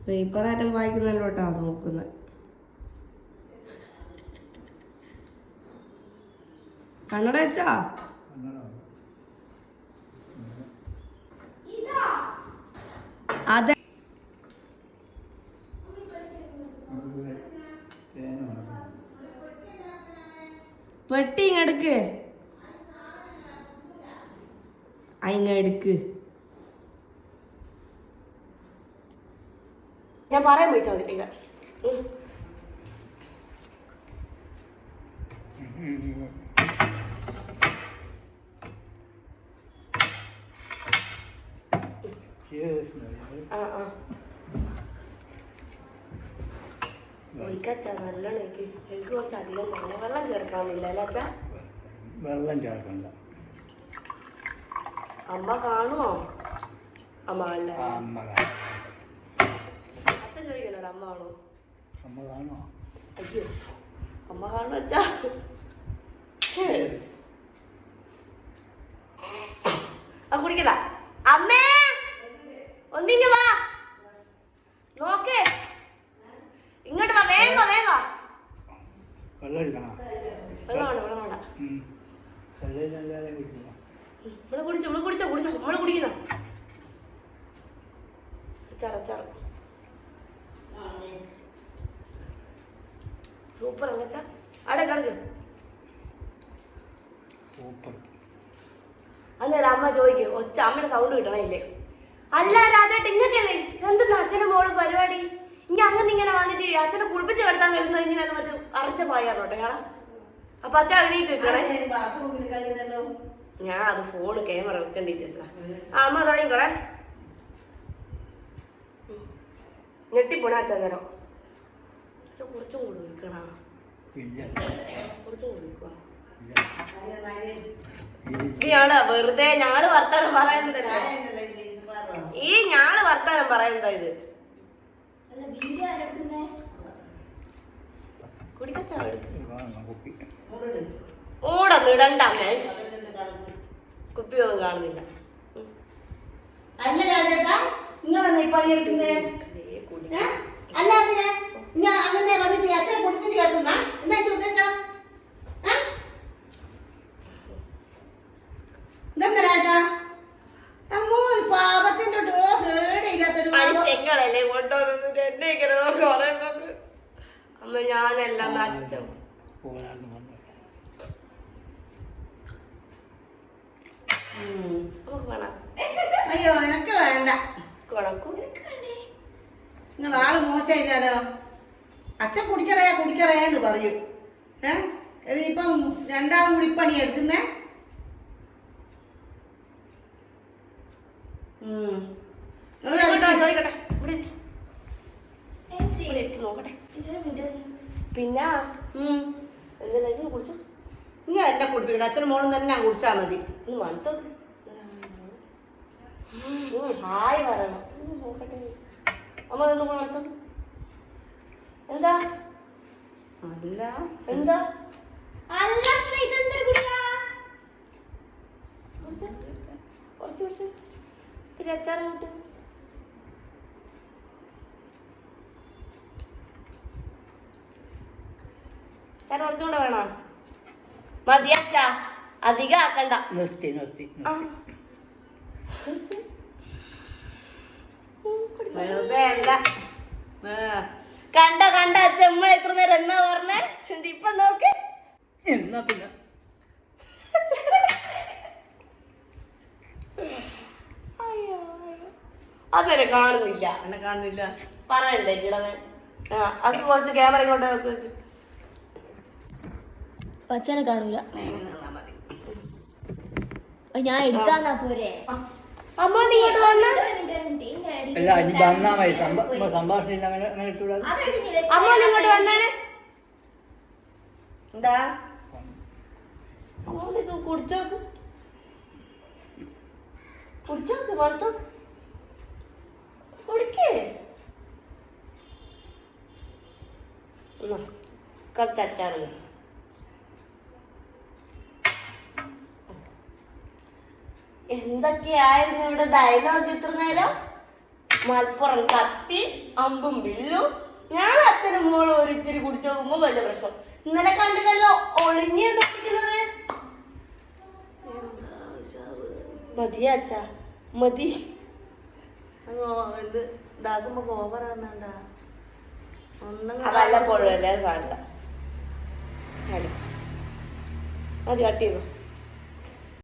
പേപ്പറാറ്റം വായിക്കുന്നതിലോട്ടാ നോക്കുന്നത്. കണ്ണട വെച്ചാ അതെ. പെട്ടി ഇങ്ങെടുക്ക്, ഇങ്ങെടുക്ക്. ഞാൻ പറയാൻ പോയിച്ചാ മതി. ഒഴിക്കച്ചാ നല്ലോണം എനിക്ക് കുറച്ച് അധികം നല്ല വെള്ളം ചേർക്കാനില്ല അല്ലേ അച്ഛാ? വെള്ളം ചേർക്കണ്ട. അമ്മ കാണുമോ? അമ്മ അല്ല അച്ഛൻ ചോദിക്കണോടാ അമ്മ ആണോ? അമ്മ കാണുമോ? അയ്യോ അമ്മ കാണും അച്ഛാ. കുടിക്കല അമ്മേ ഒന്നിങ്ങ വാ, നോക്കേ ഇങ്ങോട്ട് വാ, വേഗം വേഗം. വെള്ളം എടുക്കണോ? വെള്ളം വേണ്ട, വെള്ളം വേണ്ട. നമ്മള് കുടിച്ചോ, നമ്മള് കുടിച്ചോ, കുടിച്ചോ, നമ്മള് കുടിക്കുന്ന അച്ചാറ് സൂപ്പർ അല്ല അച്ഛാ? അവിടെ കിടക്ക്. അന്നേരം അമ്മ ചോദിക്കും, ഒച്ച അമ്മയുടെ സൗണ്ട് കിട്ടണില്ലേ? അല്ല രാജേട്ട് ഇങ്ങക്കല്ലേ എന്തെന്നാ അച്ഛനെ മോള് പരിപാടി? ഇനി അങ്ങനെ ഇങ്ങനെ വന്നിട്ട് അച്ഛനെ കുളിപ്പിച്ച് കിടത്താൻ വരുന്ന ഇങ്ങനെ മറ്റേ അരച്ച പായാറോട്ടെ കാണാം. അപ്പൊ അച്ഛൻ എണീറ്റ് നിൽക്കണേ. ഞാൻ അത് ഫോണ് ക്യാമറ വെക്കണ്ടിട്ട് അമ്മ തുടങ്ങിക്കളെ. ഞെട്ടിപ്പോണേ അച്ഛൻ നേരം. അച്ഛൻ കുറച്ചും കൂടി വെക്കണ, കുറച്ചും കൂടി വെക്കുക. ഇയാള് വെറുതെ ഞാള് വർത്താനം പറയുന്നതല്ലേ, ഈ ഞാള് വർത്താനം പറയുന്നതാ ഇത്. ഓടൊന്നും ഇടണ്ട മേശ്, കുപ്പിയൊന്നും കാണുന്നില്ല. അല്ല രാജേട്ടാ നിങ്ങളെന്നാ ഈ പണിയെടുക്കുന്നേ? അല്ല ഞാൻ അങ്ങനെ വന്നിട്ട് അച്ഛനെ കുടിപ്പിച്ച് കിടത്തുന്ന എന്താ ഉദ്ദേശം? ഇതെന്തരാട്ടാ അമ്മോ പാപത്തിന്റെ ചെങ്ങളല്ലേ കൊണ്ടുവന്നിട്ട് എന്നെ ഇങ്ങനെ കൊറേ നോക്ക്. അമ്മ ഞാനെല്ലാം അച്ഛൻ വേണം. അയ്യോ എനിക്ക് വേണ്ട. നിങ്ങൾ ആള് മോശമായില്ലോ. അച്ഛൻ കുടിക്കറേന്ന് പറയും. ഇപ്പം രണ്ടാളും കൂടി പണി എടുക്കുന്നേ. പിന്നെ എന്തെങ്കിലും കുടിച്ചോ? ഇങ്ങനെ എന്നെ കുടിപ്പിക്കണം. അച്ഛനും മോളും തന്നെ കുടിച്ചാ മതി. മണത്തോ ഹായ് പറയണം. നോക്കട്ടെ അമ്മ നിന്ന് മണത്തോ. എന്താ അല്ല എന്താ കുറച്ച് ഇത്തിരി അച്ചാറ് കൂട്ട്. അച്ചാറ് കുറച്ചുകൂടെ വേണോ? മതി അച്ചാ, അധികം ആക്കണ്ട. നിർത്തി വെറുതെ അല്ല. കണ്ട അച്ഛൻ നമ്മളെ എത്ര നേരം എന്നാ പറഞ്ഞേ? ഇപ്പൊ നോക്ക്. എന്നാ പിന്നെ അതെന്നെ കാണുന്നില്ല. എന്നെ കാണുന്നില്ല പറയണ്ടേ കിടന്ന്. അത് കുറച്ച് ക്യാമറ കൊണ്ട് വെച്ച് അച്ഛനെ കാണൂല. ഞാൻ എടുത്താന്നാ പോരെ. അമ്മ ഇങ്ങോട്ട് വന്നാ അല്ല ഇനി വന്നാ മതി. സംഭാഷണം അങ്ങനെ ഇട്ടുകൂടാ. അമ്മ ഇങ്ങോട്ട് വന്നാനെ. എന്താ കുടിച്ചോക്ക് വളർത്തോക്ക് കുടിക്കേ. കുറച്ച് അച്ചാറ് എന്തൊക്കെയായിരുന്നു ഇവിടെ ഡയലോഗ് ഇത്ര നേരം? മലപ്പുറം കത്തി അമ്പും വില്ലും. ഞാൻ അച്ഛനും മോളും ഒരു ഇത്തിരി കുടിച്ചു നോക്കുമ്പോ വലിയ പ്രശ്നം. ഇന്നലെ കണ്ടതല്ലോ ഒളിഞ്ഞു നിൽക്കുന്നത്. മതിയാ അച്ഛാ മതി. ഇത് ഇതാക്കുമ്പോ ഓവറാന്നാണ്ടാ ഒന്നും വല്ലപ്പോഴും അല്ലേ സാറില്ല. മതി കട്ട് ചെയ്തു.